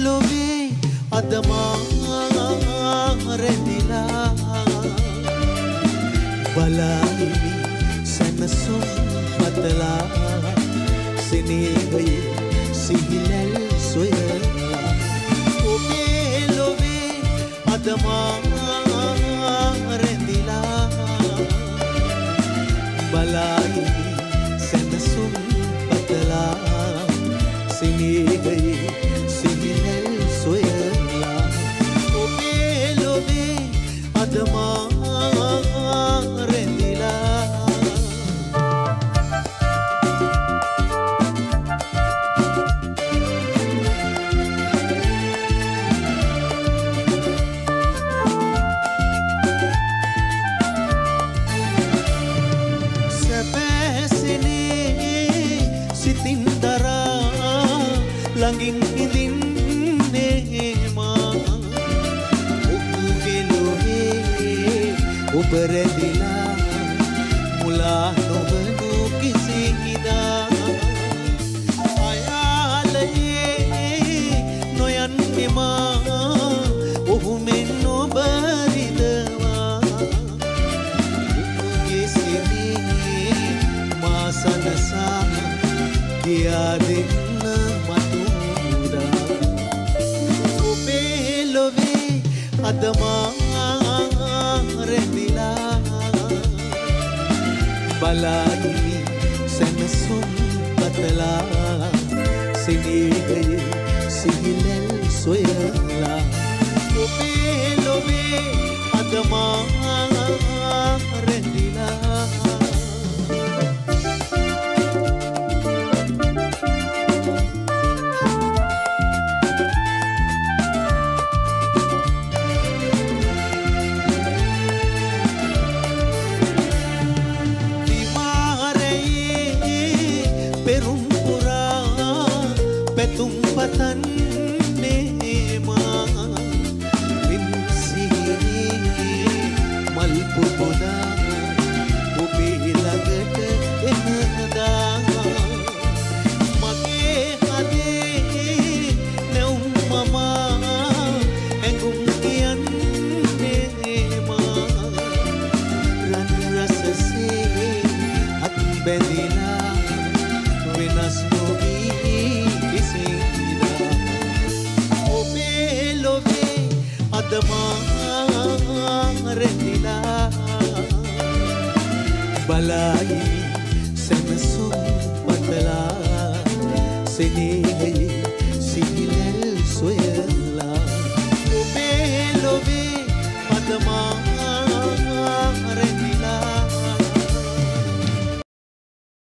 ලොවේ අද මා රැඳිලා බලයිමි සැනසුම් පතලා සිනේහයේ සිහිනැල් සොයලා ඔබේ ලොවේ අද මා රැඳිලා බලයිමි සැනසුම් පතලා සිනේහයේ සිහිනැල් සොයලා ඔබේ ලොවේ අද මා රැඳිලා සිතින් දරා ළඟින් ඉඳින්නේ මා ඔබගේ ලොවේ ඔබ රැඳිලා මුලා නොවනු කිසිදා අයාලයේ නොයන්නේ මා ඔහු මෙන් ඔබ රිදවා ඔබගේ සිනේ මා සනසා ගියා දෙන්න මතුරා ඔබේ ලොවේ අද මා රැඳිලා බලයිමි සැනසුම් පතලා සිනේහයේ සිහිනැල් සොයලා ඔබේ ලොවේ අද මා රැඳිලා පෙරුම් පුරා පැතුම් පතන්නේ මා වින්සිහිනේ මල් පුපුදා ඔබේ ළඟට එනදා මගේ හදේ නැවුම් මමා ඇඟුම් කියන්නේ මා රන් රසසේ අත් බැඳිලා වෙනස් නොවී කිසිදා ඔබේ ලොවේ අද මා රැඳිලා බලයි සැනසුම් පතලා සිනේ